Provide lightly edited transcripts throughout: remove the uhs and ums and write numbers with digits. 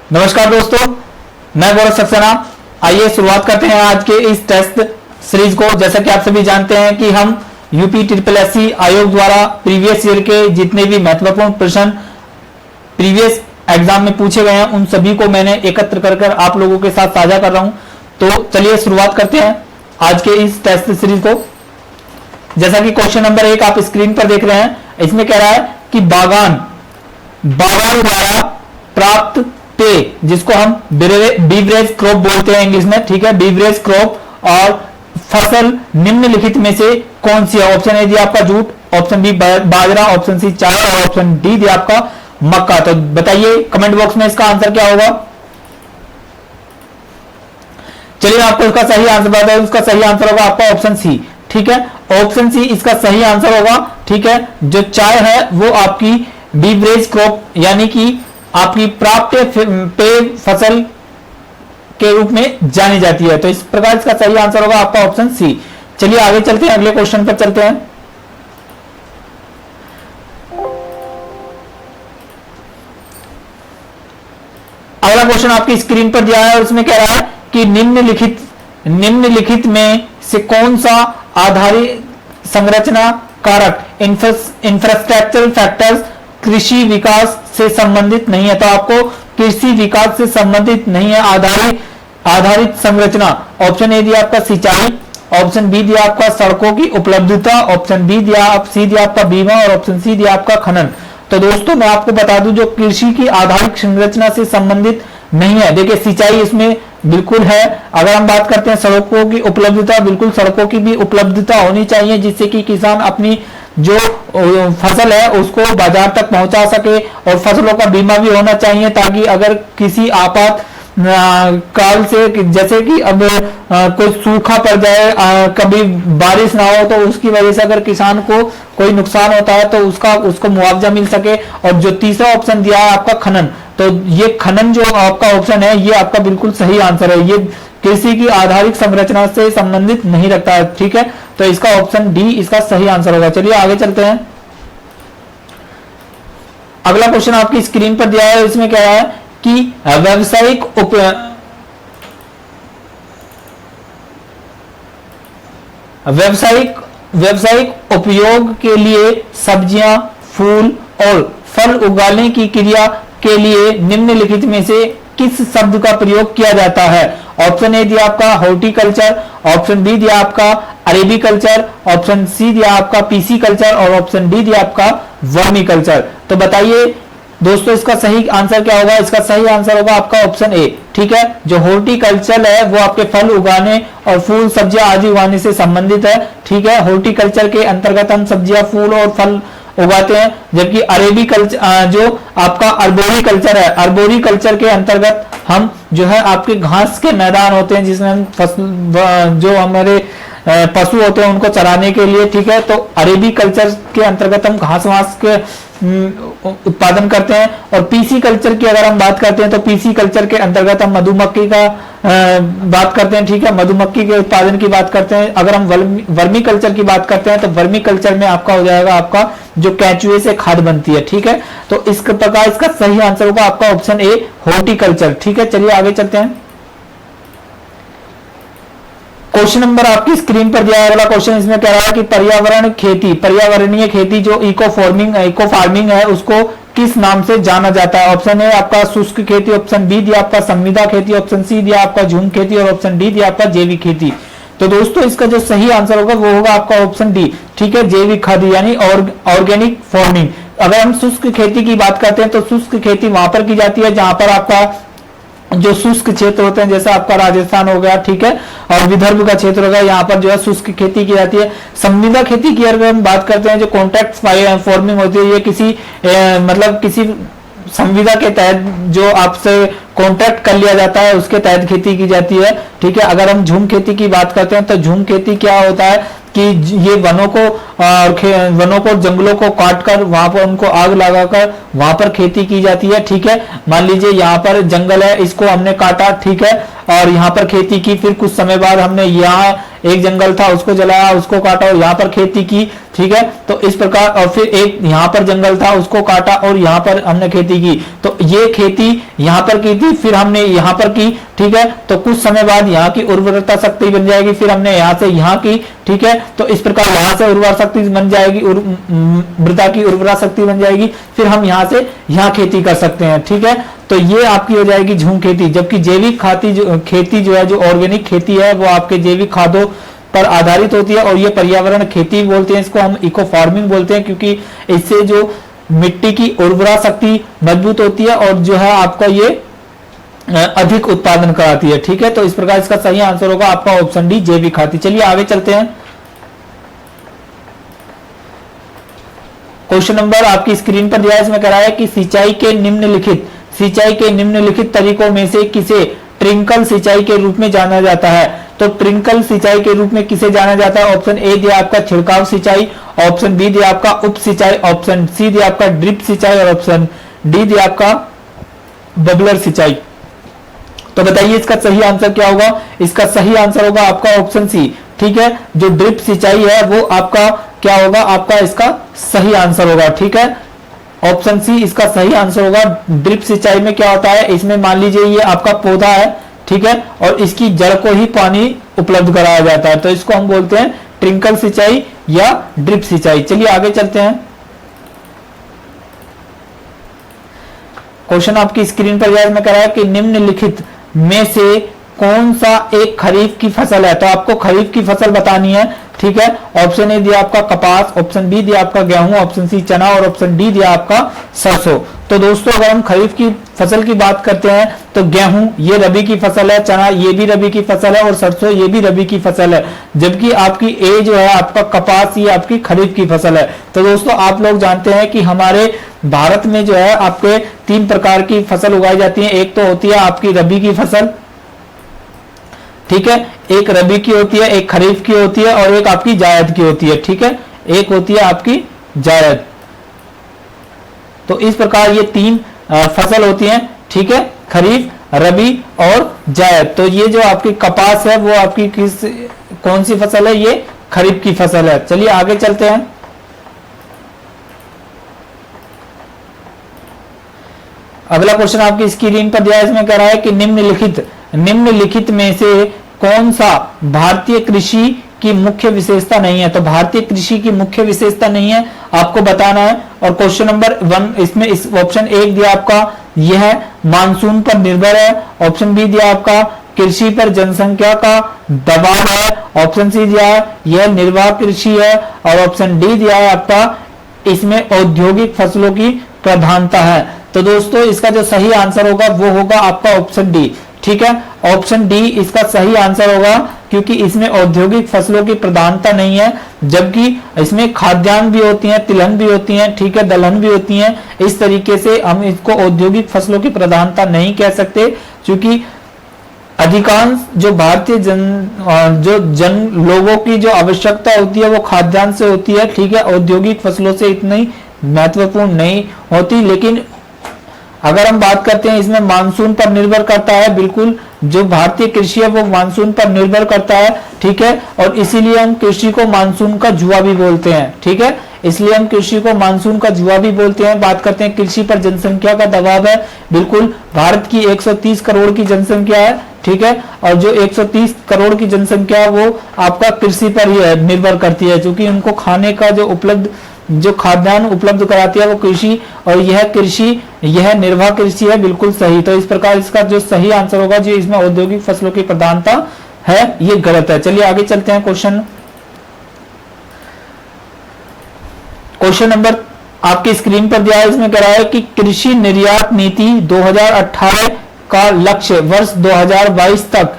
नमस्कार दोस्तों, मैं गौरव सक्सेना। आइए शुरुआत करते हैं आज के इस टेस्ट सीरीज को। जैसा कि आप सभी जानते हैं कि हम यूपी SSC आयोग द्वारा प्रीवियस ईयर के जितने भी महत्वपूर्ण प्रश्न प्रीवियस एग्जाम में पूछे गए हैं उन सभी को मैंने एकत्र कर आप लोगों के साथ साझा कर रहा हूं। तो चलिए शुरुआत करते हैं आज के इस टेस्ट सीरीज को। जैसा कि क्वेश्चन नंबर 1 आप स्क्रीन पर देख रहे हैं, इसमें कह रहा है कि बागान द्वारा प्राप्त पेय, जिसको हम बीवरेज क्रॉप बोलते हैं इंग्लिश में, ठीक है, बीवरेज क्रॉप और फसल निम्नलिखित में से कौन सी है? ऑप्शन ए दिया आपका जूट, ऑप्शन बी बाजरा, ऑप्शन सी चाय और ऑप्शन डी दिया आपका मक्का। तो बताइए कमेंट बॉक्स में इसका आंसर क्या होगा। चलिए आपको इसका सही आंसर बता दें। इसका सही आंसर होगा आपका ऑप्शन सी, ठीक है, ऑप्शन सी इसका सही आंसर होगा, ठीक है। जो चाय है वो आपकी बीवरेज क्रॉप यानी कि आपकी प्राप्त पेय फसल के रूप में जानी जाती है। तो इस प्रकार इसका सही आंसर होगा आपका ऑप्शन सी। चलिए आगे चलते हैं, अगले क्वेश्चन पर चलते हैं। अगला क्वेश्चन आपकी स्क्रीन पर दिया है और उसमें कह रहा है कि निम्नलिखित में से कौन सा आधारित संरचना कारक इंफ्रास्ट्रक्चरल फैक्टर्स कृषि विकास से संबंधित नहीं है। तो आपको कृषि विकास से संबंधित नहीं है आधारित संरचना। ऑप्शन ए दिया आपका सिंचाई, ऑप्शन बी दिया आपका सड़कों की उपलब्धता, ऑप्शन सी दिया आपका बीमा और ऑप्शन सी दिया आपका खनन। तो दोस्तों मैं आपको बता दूं, जो कृषि की आधारित संरचना से संबंधित नहीं है, देखिए सिंचाई इसमें बिल्कुल है। अगर हम बात करते हैं सड़कों की उपलब्धता, बिल्कुल सड़कों की भी उपलब्धता होनी चाहिए जिससे कि किसान अपनी जो फसल है उसको बाजार तक पहुंचा सके, और फसलों का बीमा भी होना चाहिए ताकि अगर किसी आपात काल से, जैसे कि अब कोई सूखा पड़ जाए, कभी बारिश ना हो, तो उसकी वजह से अगर किसान को कोई नुकसान होता है तो उसको मुआवजा मिल सके। और जो तीसरा ऑप्शन दिया है आपका खनन, तो ये खनन जो आपका ऑप्शन है ये आपका बिल्कुल सही आंसर है। ये कृषि की आधारित संरचना से संबंधित नहीं रखता है, ठीक है। तो इसका ऑप्शन डी इसका सही आंसर होगा। चलिए आगे चलते हैं। अगला क्वेश्चन आपकी स्क्रीन पर दिया है, इसमें क्या है कि व्यावसायिक उपयोग के लिए सब्जियां, फूल और फल उगाने की क्रिया के लिए निम्नलिखित में से किस शब्द का प्रयोग किया जाता है? ऑप्शन ए दिया आपका हॉर्टिकल्चर, ऑप्शन बी दिया आपका अरेबिकल्चर, ऑप्शन सी दिया आपका पीसी कल्चर और ऑप्शन डी दिया आपका वर्मिकल्चर। तो बताइए दोस्तों इसका सही आंसर क्या होगा? इसका सही आंसर होगा आपका ऑप्शन ए, ठीक है। जो हॉर्टिकल्चर है वो आपके फल उगाने और फूल सब्जियां आदि उगाने से संबंधित है, ठीक है। हॉर्टिकल्चर के अंतर्गत हम सब्जियां, फूल और फल उगाते हैं, जबकि अरेबिकल्चर जो आपका अर्बोरिकल्चर है, अर्बोरिकल्चर के अंतर्गत हम जो है आपके घास के मैदान होते हैं जिसमें हम फसल जो हमारे पशु होते हैं उनको चराने के लिए, ठीक है। तो अरेबी कल्चर के अंतर्गत हम घास वास के उत्पादन करते हैं। और पीसी कल्चर की अगर हम बात करते हैं तो पीसी कल्चर के अंतर्गत हम मधुमक्खी का बात करते हैं, ठीक है, मधुमक्खी के उत्पादन की बात करते हैं। अगर हम वर्मी कल्चर की बात करते हैं तो वर्मी कल्चर में आपका हो जाएगा आपका जो केंचुए से खाद बनती है, ठीक है। तो इस प्रकार इसका सही आंसर होगा आपका ऑप्शन ए हॉर्टिकल्चर, ठीक है। चलिए आगे चलते हैं। क्वेश्चन नंबर आपकी स्क्रीन पर दिया है अगला क्वेश्चन, इसमें कह रहा है कि पर्यावरणीय खेती जो इको फार्मिंग है उसको किस नाम से जाना जाता है? ऑप्शन ए आपका शुष्क खेती, ऑप्शन बी दिया आपका संविदा खेती, ऑप्शन सी दिया आपका झूम खेती और ऑप्शन डी दिया आपका जैविक खेती। तो दोस्तों इसका जो सही आंसर होगा वो होगा आपका ऑप्शन डी, ठीक है, जैविक खेती यानी ऑर्गेनिक फार्मिंग। अगर हम शुष्क खेती की बात करते हैं तो शुष्क खेती वहां पर की जाती है जहां पर आपका जो शुष्क क्षेत्र होते हैं, जैसे आपका राजस्थान हो गया, ठीक है, और विदर्भ का क्षेत्र हो गया, यहाँ पर जो है शुष्क खेती की जाती है। संविदा खेती की अगर हम बात करते हैं, जो कॉन्ट्रैक्ट फार्मिंग होती है, ये किसी मतलब किसी संविदा के तहत जो आपसे कॉन्ट्रैक्ट कर लिया जाता है उसके तहत खेती की जाती है, ठीक है। अगर हम झूम खेती की बात करते हैं तो झूम खेती क्या होता है कि ये वनों को जंगलों को काटकर वहां पर उनको आग लगाकर वहां पर खेती की जाती है, ठीक है। मान लीजिए यहाँ पर जंगल है, इसको हमने काटा, ठीक है, और यहाँ पर खेती की, फिर कुछ समय बाद हमने यहाँ एक जंगल था उसको जलाया, उसको काटा और यहाँ पर खेती की, ठीक है। तो इस प्रकार, और फिर एक यहाँ पर जंगल था उसको काटा और यहाँ पर हमने खेती की, तो ये खेती यहाँ पर की थी, फिर हमने यहाँ पर की, ठीक है। तो कुछ समय बाद यहाँ की उर्वरता शक्ति बन जाएगी, फिर हमने यहाँ से यहाँ की, ठीक है। तो इस प्रकार यहाँ से उर्वरा शक्ति बन जाएगी, मृदा की उर्वरा शक्ति बन जाएगी, फिर हम यहाँ से यहाँ खेती कर सकते हैं, ठीक है। तो ये आपकी हो जाएगी झूम खेती। जबकि जैविक खेती जो है, जो ऑर्गेनिक खेती है, वो आपके जैविक खादों पर आधारित होती है और ये पर्यावरण खेती बोलते हैं, इसको हम इको फार्मिंग बोलते हैं, क्योंकि इससे जो मिट्टी की उर्वरा शक्ति मजबूत होती है और जो है आपका ये अधिक उत्पादन कराती है, ठीक है। तो इस प्रकार इसका सही आंसर होगा आपका ऑप्शन डी, जैविक खेती। चलिए आगे चलते हैं। क्वेश्चन नंबर आपकी स्क्रीन पर दिया है, इसमें कह रहा है कि सिंचाई के निम्नलिखित तरीकों में से किसे ट्रिंकल सिंचाई के रूप में जाना जाता है। तो ट्रिंकल सिंचाई के रूप में किसे जाना जाता है? ऑप्शन ए दिया आपका छिड़काव सिंचाई, ऑप्शन बी दिया आपका उप सिंचाई, ऑप्शन सी दिया आपका ड्रिप सिंचाई और ऑप्शन डी दिया आपका बबलर सिंचाई। तो बताइए इसका सही आंसर क्या होगा? इसका सही आंसर होगा आपका ऑप्शन सी, ठीक है। जो ड्रिप सिंचाई है वो आपका क्या होगा? आपका इसका सही आंसर होगा, ठीक है। ऑप्शन सी इसका सही आंसर होगा। ड्रिप सिंचाई में क्या होता है? इसमें मान लीजिए ये आपका पौधा है, ठीक है, और इसकी जड़ को ही पानी उपलब्ध कराया जाता है, तो इसको हम बोलते हैं ट्रिंकल सिंचाई या ड्रिप सिंचाई। चलिए आगे चलते हैं। क्वेश्चन आपकी स्क्रीन पर याद में करा है कि निम्नलिखित में से कौन सा एक खरीफ की फसल है? तो आपको खरीफ की फसल बतानी है, ठीक है। ऑप्शन ए दिया आपका कपास, ऑप्शन बी दिया आपका गेहूं, ऑप्शन सी चना और ऑप्शन डी दिया आपका सरसों। तो दोस्तों अगर हम खरीफ की फसल की बात करते हैं तो गेहूं ये रबी की फसल है, चना ये भी रबी की फसल है और सरसों ये भी रबी की फसल है। जबकि आपकी ए जो है आपका कपास, ये आपकी खरीफ की फसल है। तो दोस्तों आप लोग जानते हैं कि हमारे भारत में जो है आपके 3 प्रकार की फसल उगाई जाती है। एक तो होती है आपकी रबी की फसल, ठीक है, एक रबी की होती है, एक खरीफ की होती है और एक आपकी जायद की होती है, ठीक है। एक होती है आपकी जायद। तो इस प्रकार ये 3 फसल होती हैं, ठीक है, खरीफ, रबी और जायद। तो ये जो आपकी कपास है वो आपकी कौन सी फसल है? ये खरीफ की फसल है। चलिए आगे चलते हैं। अगला क्वेश्चन आपकी स्क्रीन पर दिया है, इसमें कह रहा है कि निम्नलिखित में से कौन सा भारतीय कृषि की मुख्य विशेषता नहीं है? तो भारतीय कृषि की मुख्य विशेषता नहीं है, आपको बताना है। और क्वेश्चन नंबर 1 इसमें इस ऑप्शन 1 दिया आपका यह मानसून पर निर्भर है, ऑप्शन बी दिया आपका कृषि पर जनसंख्या का दबाव है, ऑप्शन सी दिया है यह निर्वाह कृषि है और ऑप्शन डी दिया है आपका इसमें औद्योगिक फसलों की प्रधानता है। तो दोस्तों इसका जो सही आंसर होगा वो होगा आपका ऑप्शन डी, ठीक है। ऑप्शन डी इसका सही आंसर होगा क्योंकि इसमें औद्योगिक फसलों की प्रधानता नहीं है, जबकि इसमें खाद्यान्न भी होती हैं, तिलहन भी होती हैं, ठीक है, दलहन भी होती हैं। इस तरीके से हम इसको औद्योगिक फसलों की प्रधानता नहीं कह सकते, क्योंकि अधिकांश जो भारतीय जन लोगों की जो आवश्यकता होती है वो खाद्यान्न से होती है, ठीक है। औद्योगिक फसलों से इतनी महत्वपूर्ण नहीं होती। लेकिन अगर हम बात करते हैं इसमें मानसून पर निर्भर करता है, बिल्कुल जो भारतीय कृषि है वो मानसून पर निर्भर करता है, ठीक है। और इसीलिए हम कृषि को मानसून का जुआ भी बोलते हैं, ठीक है। इसलिए हम कृषि को मानसून का जुआ भी बोलते हैं। बात करते हैं कृषि पर जनसंख्या का दबाव है, बिल्कुल भारत की 130 करोड़ की जनसंख्या है, ठीक है। और जो 130 करोड़ की जनसंख्या है वो आपका कृषि पर ही निर्भर करती है, क्योंकि उनको खाने का जो खाद्यान्न उपलब्ध कराती है वो कृषि, और यह निर्वाह कृषि है, बिल्कुल सही। तो इस प्रकार इसका जो सही आंसर होगा जो इसमें औद्योगिक फसलों की प्रधानता है ये गलत है। चलिए आगे चलते हैं। क्वेश्चन नंबर आपकी स्क्रीन पर दिया है, इसमें कह रहा है कि कृषि निर्यात नीति 2018 का लक्ष्य वर्ष 2022 तक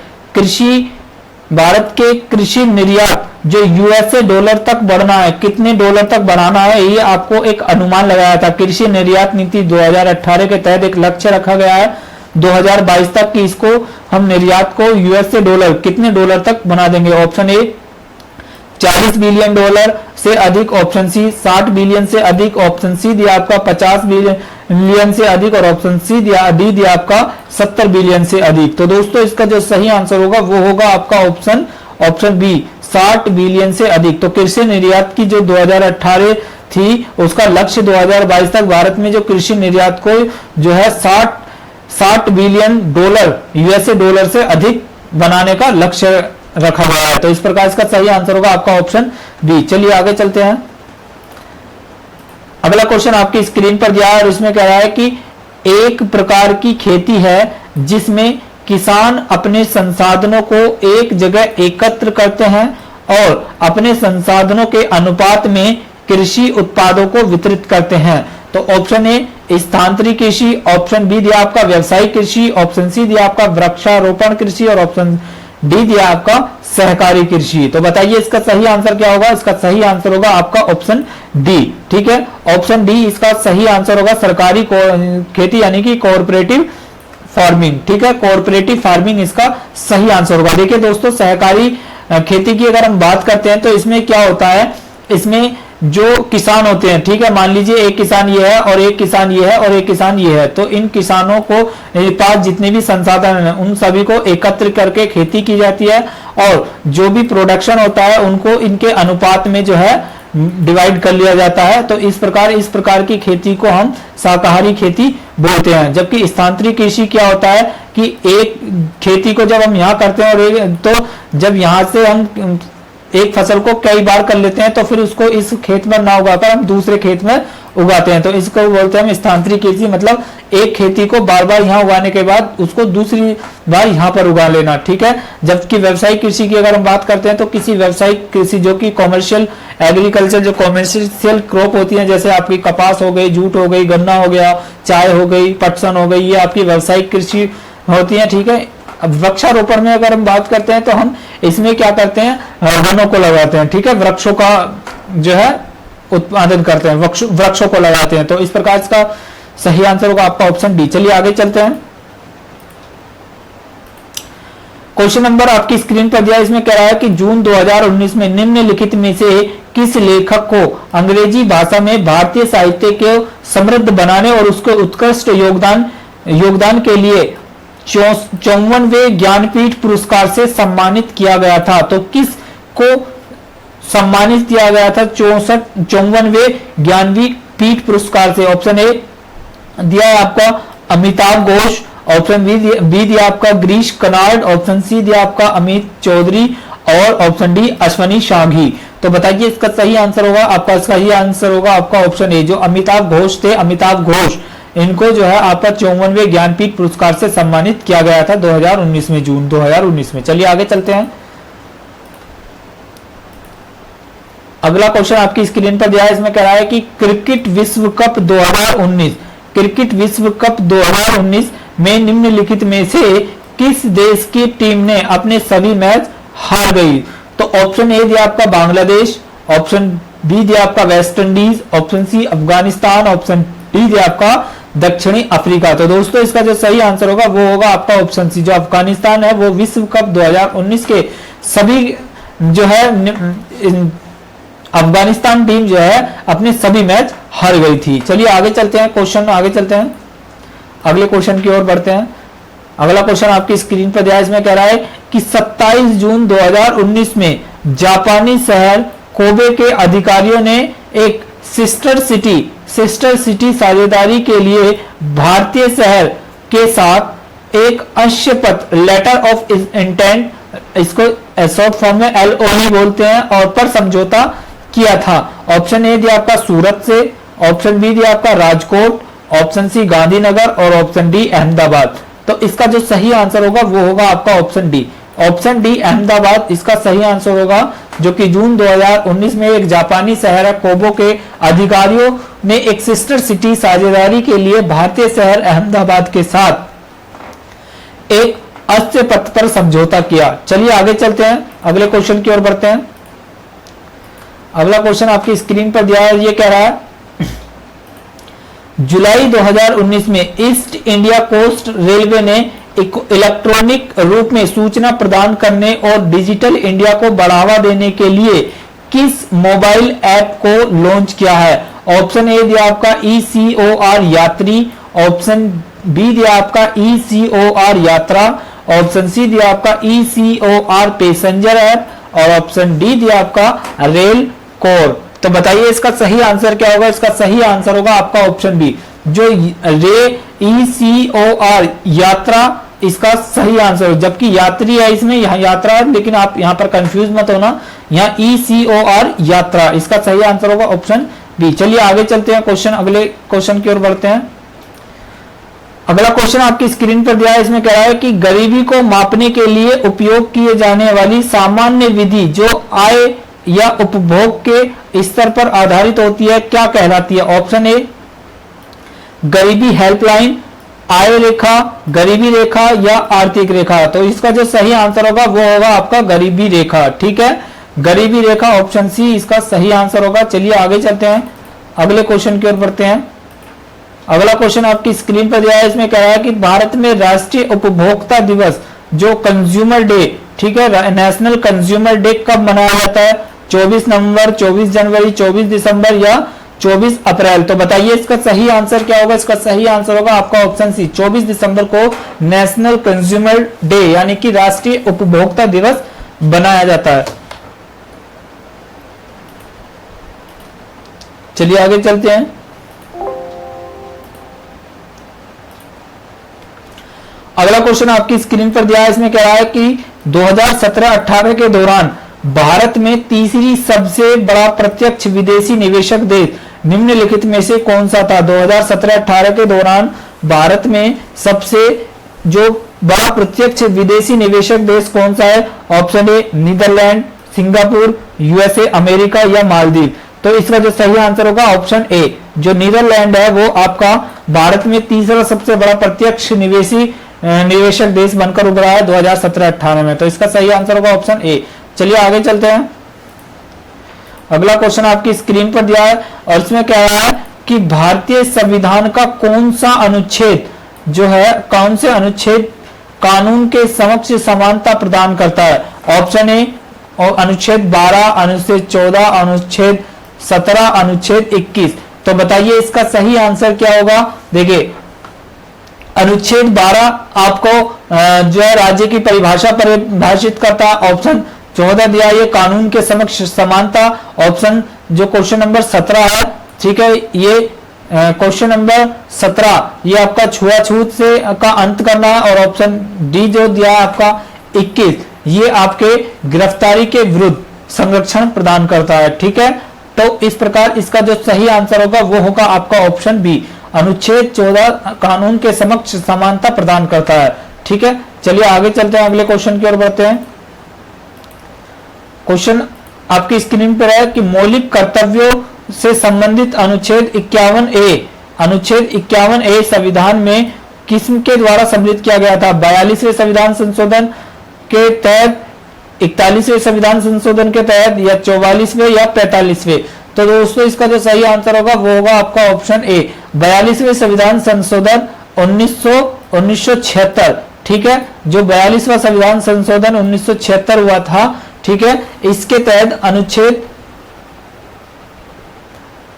भारत के कृषि निर्यात जो यूएसए डॉलर तक बढ़ना है, कितने डॉलर तक बढ़ाना है, ये आपको एक अनुमान लगाया था। कृषि निर्यात नीति 2018 के तहत एक लक्ष्य रखा गया है 2022 तक कि इसको हम निर्यात को यूएसए डॉलर कितने डॉलर तक बना देंगे। ऑप्शन ए 40 बिलियन डॉलर से अधिक, ऑप्शन सी 60 बिलियन से अधिक, ऑप्शन सी दिया आपका 50 बिलियन से अधिक और ऑप्शन सी डी दिया आपका 70 बिलियन से अधिक। तो दोस्तों इसका जो सही आंसर होगा वो होगा आपका ऑप्शन बी 60 बिलियन से अधिक। तो कृषि निर्यात की जो 2018 थी उसका लक्ष्य 2022 तक भारत में जो कृषि निर्यात को जो है 60 बिलियन डॉलर यूएसए डॉलर से अधिक बनाने का लक्ष्य रखा गया है। तो इस प्रकार इसका सही आंसर होगा आपका ऑप्शन बी। चलिए आगे चलते हैं। अगला क्वेश्चन आपकी स्क्रीन पर दिया है और इसमें कह रहा है कि एक प्रकार की खेती है जिसमें किसान अपने संसाधनों को एक जगह एकत्र करते हैं और अपने संसाधनों के अनुपात में कृषि उत्पादों को वितरित करते हैं। तो ऑप्शन ए स्थानांतरित कृषि, ऑप्शन बी दिया आपका व्यावसायिक कृषि, ऑप्शन सी दिया आपका वृक्षारोपण कृषि और ऑप्शन डी दिया आपका सहकारी कृषि। तो बताइए इसका सही आंसर क्या होगा? इसका सही आंसर होगा आपका ऑप्शन डी। ठीक है, ऑप्शन डी इसका सही आंसर होगा, सरकारी खेती यानी कि कोऑपरेटिव फार्मिंग। ठीक है, कोऑपरेटिव फार्मिंग इसका सही आंसर होगा। देखिए दोस्तों, सहकारी खेती की अगर हम बात करते हैं तो इसमें क्या होता है, इसमें जो किसान होते हैं, ठीक है, मान लीजिए एक किसान ये है और एक किसान ये है और एक किसान ये है, तो इन किसानों को पास जितने भी संसाधन हैं उन सभी को एकत्र करके खेती की जाती है और जो भी प्रोडक्शन होता है उनको इनके अनुपात में जो है डिवाइड कर लिया जाता है। तो इस प्रकार की खेती को हम शाकाहारी खेती बोलते हैं। जबकि स्थानांतरित कृषि क्या होता है कि एक खेती को जब हम यहाँ करते हैं और तो जब यहाँ से हम एक फसल को कई बार कर लेते हैं तो फिर उसको इस खेत में ना उगाकर हम दूसरे खेत में उगाते हैं, तो इसको बोलते हैं हम स्थानांतरित कृषि। मतलब एक खेती को बार बार यहाँ उगाने के बाद उसको दूसरी बार यहाँ पर उगा लेना। ठीक है, जबकि व्यावसायिक कृषि की अगर हम बात करते हैं तो किसी व्यावसायिक कृषि जो कि कॉमर्शियल एग्रीकल्चर, जो कॉमर्शियल क्रॉप होती है, जैसे आपकी कपास हो गई, जूट हो गई, गन्ना हो गया, चाय हो गई, पटसन हो गई, ये आपकी व्यावसायिक कृषि होती है। ठीक है, अब वृक्षारोपण में अगर हम बात करते हैं तो हम इसमें क्या करते हैं, वनों को लगाते हैं। ठीक है, वृक्षों का जो है उत्पादन करते हैं, वृक्षों को लगाते हैं। तो इस प्रकार इसका सही आंसर होगा आपका ऑप्शन डी। चलिए आगे चलते हैं। क्वेश्चन नंबर आपकी स्क्रीन पर दिया, इसमें कह रहा है कि जून 2019 में निम्नलिखित में से किस लेखक को अंग्रेजी भाषा में भारतीय साहित्य को समृद्ध बनाने और उसके उत्कृष्ट योगदान के लिए 54वें ज्ञानपीठ पुरस्कार से सम्मानित किया गया था? तो किस को सम्मानित किया गया था 54वें ज्ञानपीठ पुरस्कार से? ऑप्शन ए दिया है आपका अमिताभ घोष, ऑप्शन बी दिया आपका गिरीश कर्नाड, ऑप्शन सी दिया आपका अमित चौधरी और ऑप्शन डी अश्वनी शाघी। तो बताइए इसका सही आंसर होगा आपका, सही आंसर होगा आपका ऑप्शन ए, जो अमिताभ घोष थे, अमिताभ घोष, इनको जो है आपका 54वें ज्ञानपीठ पुरस्कार से सम्मानित किया गया था 2019 में, जून 2019 में। चलिए आगे चलते हैं। अगला क्वेश्चन आपकी स्क्रीन पर दिया है, इसमें कह रहा है कि क्रिकेट विश्व कप 2019 में निम्नलिखित में से किस देश की टीम ने अपने सभी मैच हार गई? तो ऑप्शन ए दिया आपका बांग्लादेश, ऑप्शन बी दिया आपका West Indies, option C Afghanistan, option D दिया आपका दक्षिणी अफ्रीका। तो दोस्तों इसका जो सही आंसर होगा वो होगा आपका ऑप्शन सी, जो अफगानिस्तान है वो विश्व कप 2019 के सभी जो है अफगानिस्तान टीम जो है अपने सभी मैच हार गई थी। चलिए आगे चलते हैं, क्वेश्चन आगे चलते हैं, अगले क्वेश्चन की ओर बढ़ते हैं। अगला क्वेश्चन आपकी स्क्रीन पर दिया है, इसमें कह रहा है कि 27 जून 2019 में जापानी शहर कोबे के अधिकारियों ने एक सिस्टर सिटी साझेदारी के लिए भारतीय शहर के साथ एक अंश्य पत्र, लेटर ऑफ इंटेंट, इसको शॉर्ट फॉर्म में LOI बोलते हैं, और पर समझौता किया था। ऑप्शन ए दिया आपका सूरत से, ऑप्शन बी दिया आपका राजकोट, ऑप्शन सी गांधीनगर और ऑप्शन डी अहमदाबाद। तो इसका जो सही आंसर होगा वो होगा आपका option D, option D Ahmedabad इसका सही आंसर होगा, जो कि जून 2019 में एक जापानी शहर है कोबो के अधिकारियों ने एक सिस्टर सिटी साझेदारी के लिए भारतीय शहर अहमदाबाद के साथ एक अंश्य पत्र पर समझौता किया। चलिए आगे चलते हैं, अगले क्वेश्चन की ओर बढ़ते हैं। अगला क्वेश्चन आपकी स्क्रीन पर दिया है, ये कह रहा है जुलाई 2019 में ईस्ट इंडिया कोस्ट रेलवे ने इलेक्ट्रॉनिक रूप में सूचना प्रदान करने और डिजिटल इंडिया को बढ़ावा देने के लिए किस मोबाइल ऐप को लॉन्च किया है? ऑप्शन ए दिया आपका ECOR यात्री, ऑप्शन बी दिया आपका ECOR यात्रा, ऑप्शन सी दिया आपका ECOR पैसेंजर ऐप, और ऑप्शन डी दिया आपका रेल कोर। तो बताइए इसका सही आंसर क्या होगा? इसका सही आंसर होगा आपका ऑप्शन बी, जो ECOR यात्रा इसका सही आंसर है, जबकि यात्री है इसमें, यहाँ यात्रा है, लेकिन आप यहाँ पर कंफ्यूज मत होना, यहाँ ECOR यात्रा, इसका सही आंसर होगा ऑप्शन बी। चलिए आगे चलते हैं, अगले क्वेश्चन की ओर बढ़ते हैं। अगला क्वेश्चन आपकी स्क्रीन पर दिया है, इसमें कह रहा है कि गरीबी को मापने के लिए उपयोग किए जाने वाली सामान्य विधि जो आय या उपभोग के स्तर पर आधारित होती है क्या कहलाती है? ऑप्शन ए गरीबी हेल्पलाइन, आय रेखा, गरीबी रेखा या आर्थिक रेखा। तो इसका जो सही आंसर होगा वो होगा आपका गरीबी रेखा। ठीक है, गरीबी रेखा, ऑप्शन सी इसका सही आंसर होगा। चलिए आगे चलते हैं, अगले क्वेश्चन की ओर बढ़ते हैं। अगला क्वेश्चन आपकी स्क्रीन पर दिया है, इसमें कह रहा है कि भारत में राष्ट्रीय उपभोक्ता दिवस जो कंज्यूमर डे, ठीक है, नेशनल कंज्यूमर डे कब मनाया जाता है? 24 नवंबर, 24 जनवरी, 24 दिसंबर या 24 अप्रैल। तो बताइए इसका सही आंसर क्या होगा? इसका सही आंसर होगा आपका ऑप्शन सी, 24 दिसंबर को नेशनल कंज्यूमर डे यानी कि राष्ट्रीय उपभोक्ता दिवस बनाया जाता है। चलिए आगे चलते हैं। अगला क्वेश्चन आपकी स्क्रीन पर दिया है, इसमें कह रहा है कि 2017-18 के दौरान भारत में तीसरी सबसे बड़ा प्रत्यक्ष विदेशी निवेशक देश निम्नलिखित में से कौन सा था? 2017-18 के दौरान भारत में सबसे जो बड़ा प्रत्यक्ष विदेशी निवेशक देश कौन सा है? Option A Netherland, Singapore, USA, America या मालदीव। तो इसका जो सही आंसर होगा ऑप्शन ए, जो नीदरलैंड है वो आपका भारत में तीसरा सबसे बड़ा प्रत्यक्ष निवेशक देश बनकर उभरा है 2017-18 में। तो इसका सही आंसर होगा ऑप्शन ए। चलिए आगे चलते हैं, अगला क्वेश्चन आपकी स्क्रीन पर दिया है और इसमें कह रहा है कि भारतीय संविधान का कौन सा अनुच्छेद जो है, कौन से अनुच्छेद कानून के समक्ष समानता प्रदान करता है? ऑप्शन ए अनुच्छेद 12, अनुच्छेद 14, अनुच्छेद 17, अनुच्छेद 21। तो बताइए इसका सही आंसर क्या होगा? देखिए अनुच्छेद 12 आपको जो है राज्य की परिभाषा परिभाषित करता है। ऑप्शन 14 दिया ये कानून के समक्ष समानता। ऑप्शन जो क्वेश्चन नंबर 17 है, ठीक है, ये क्वेश्चन नंबर 17 ये आपका छुआछूत से का अंत करना है। और ऑप्शन डी जो दिया है आपका 21 ये आपके गिरफ्तारी के विरुद्ध संरक्षण प्रदान करता है। ठीक है, तो इस प्रकार इसका जो सही आंसर होगा वो होगा आपका ऑप्शन बी, अनुच्छेद 14 कानून के समक्ष समानता प्रदान करता है। ठीक है, चलिए आगे चलते हैं, अगले क्वेश्चन की ओर बढ़ते हैं। क्वेश्चन आपकी स्क्रीन पर है कि मौलिक कर्तव्यों से संबंधित अनुच्छेद 51A, अनुच्छेद 51A संविधान में किसम के द्वारा सम्मिलित किया गया था? 42वें संविधान संशोधन के तहत, 41वें संविधान संशोधन के तहत या 44वें या 45वें। तो दोस्तों इसका जो सही आंसर होगा वो होगा आपका ऑप्शन ए, 42वें संविधान संशोधन 1976। ठीक है, जो 42वां संविधान संशोधन 1976 हुआ था, ठीक है, इसके तहत अनुच्छेद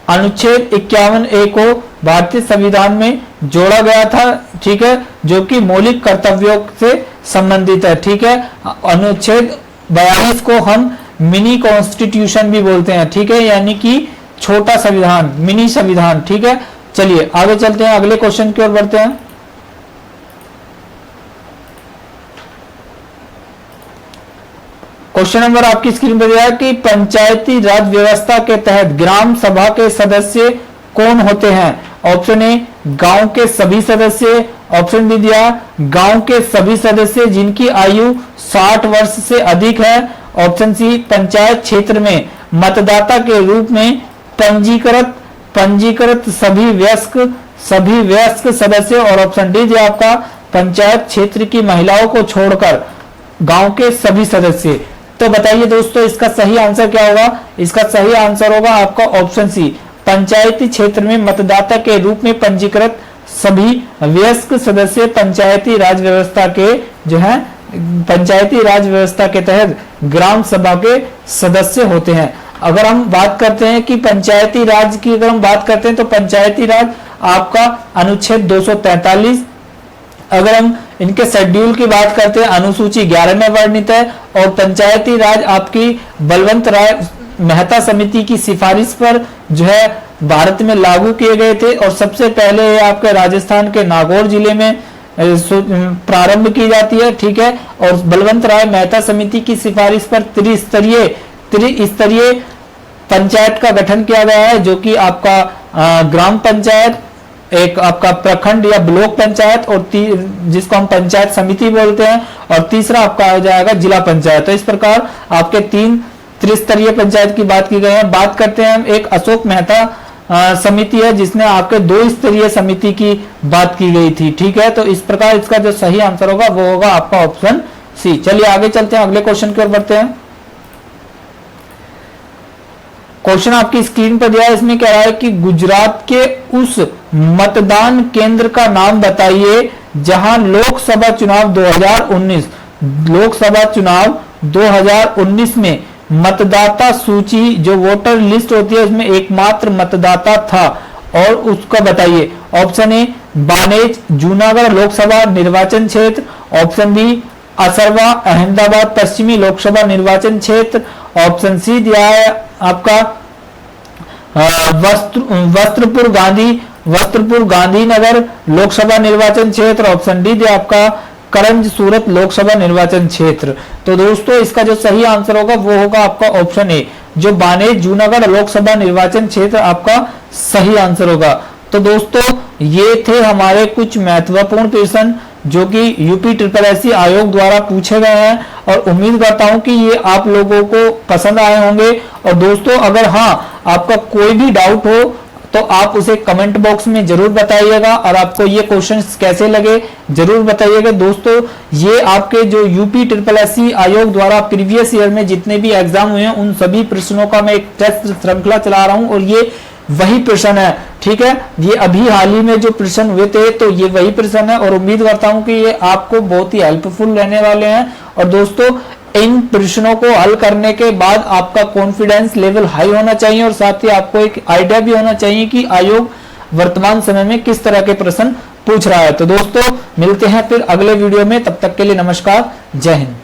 51A को भारतीय संविधान में जोड़ा गया था। ठीक है, जो कि मौलिक कर्तव्यों से संबंधित है। ठीक है, अनुच्छेद 42 को हम मिनी कॉन्स्टिट्यूशन भी बोलते हैं। ठीक है, यानी कि छोटा संविधान, मिनी संविधान। ठीक है, चलिए आगे चलते हैं, अगले क्वेश्चन की ओर बढ़ते हैं। क्वेश्चन नंबर आपकी स्क्रीन पर दिया है कि पंचायती राज व्यवस्था के तहत ग्राम सभा के सदस्य कौन होते हैं? ऑप्शन ए गांव के सभी सदस्य, ऑप्शन बी दिया गांव के सभी सदस्य जिनकी आयु 60 वर्ष से अधिक है, ऑप्शन सी पंचायत क्षेत्र में मतदाता के रूप में पंजीकृत सभी वयस्क सदस्य, और ऑप्शन डी दिया आपका पंचायत क्षेत्र की महिलाओं को छोड़कर गांव के सभी सदस्य। तो बताइए दोस्तों इसका सही आंसर क्या होगा? इसका सही आंसर होगा आपका ऑप्शन सी, पंचायती क्षेत्र में मतदाता के रूप में पंजीकृत सभी वयस्क सदस्य पंचायती राज व्यवस्था के जो है पंचायती राज व्यवस्था के तहत ग्राम सभा के सदस्य होते हैं। अगर हम बात करते हैं कि पंचायती राज की अगर हम बात करते हैं तो पंचायती राज आपका अनुच्छेद 243, अगर हम इनके शेड्यूल की बात करते हैं, अनुसूची 11 में वर्णित है और पंचायती राज आपकी बलवंत राय मेहता समिति की सिफारिश पर जो है भारत में लागू किए गए थे और सबसे पहले ये आपके राजस्थान के नागौर जिले में प्रारंभ की जाती है, ठीक है। और बलवंत राय मेहता समिति की सिफारिश पर त्रिस्तरीय पंचायत का गठन किया गया है, जो कि आपका ग्राम पंचायत, एक आपका प्रखंड या ब्लॉक पंचायत और जिसको हम पंचायत समिति बोलते हैं, और तीसरा आपका आ जाएगा जिला पंचायत। तो इस प्रकार आपके 3 त्रिस्तरीय पंचायत की बात की गई है। बात करते हैं हम एक अशोक मेहता समिति है जिसने आपके 2 स्तरीय समिति की बात की गई थी, ठीक है। तो इस प्रकार इसका जो सही आंसर होगा वो होगा आपका ऑप्शन सी। चलिए आगे चलते हैं, अगले क्वेश्चन की ओर बढ़ते हैं। क्वेश्चन आपकी स्क्रीन पर दिया है, इसमें कह रहा है कि गुजरात के उस मतदान केंद्र का नाम बताइए जहां लोकसभा चुनाव 2019 में मतदाता सूची जो वोटर लिस्ट होती है उसमें एकमात्र मतदाता था, और उसका बताइए। ऑप्शन ए बानेज जूनागढ़ लोकसभा निर्वाचन क्षेत्र, ऑप्शन बी असरवा अहमदाबाद पश्चिमी लोकसभा निर्वाचन क्षेत्र, ऑप्शन सी दिया है आपका वस्त्रपुर गांधीनगर लोकसभा निर्वाचन क्षेत्र, ऑप्शन डी दिया आपका करंज सूरत लोकसभा निर्वाचन क्षेत्र। तो दोस्तों इसका जो सही आंसर होगा वो होगा आपका ऑप्शन ए, जो बानेज जूनागढ़ लोकसभा निर्वाचन क्षेत्र आपका सही आंसर होगा। तो दोस्तों ये थे हमारे कुछ महत्वपूर्ण प्रश्न जो कि यूपी SSSC आयोग द्वारा पूछे गए हैं, और उम्मीद करता हूं कि ये आप लोगों को पसंद आए होंगे। और दोस्तों अगर हाँ आपका कोई भी डाउट हो तो आप उसे कमेंट बॉक्स में जरूर बताइएगा, और आपको ये क्वेश्चंस कैसे लगे जरूर बताइएगा। दोस्तों ये आपके जो यूपी SSSC आयोग द्वारा प्रीवियस ईयर में जितने भी एग्जाम हुए हैं उन सभी प्रश्नों का मैं एक टेस्ट श्रृंखला चला रहा हूं, और ये वही प्रश्न है, ठीक है। ये अभी हाल ही में जो प्रश्न हुए थे तो ये वही प्रश्न है, और उम्मीद करता हूं कि ये आपको बहुत ही हेल्पफुल रहने वाले हैं। और दोस्तों इन प्रश्नों को हल करने के बाद आपका कॉन्फिडेंस लेवल हाई होना चाहिए, और साथ ही आपको एक आइडिया भी होना चाहिए कि आयोग वर्तमान समय में किस तरह के प्रश्न पूछ रहा है। तो दोस्तों मिलते हैं फिर अगले वीडियो में, तब तक के लिए नमस्कार, जय हिंद।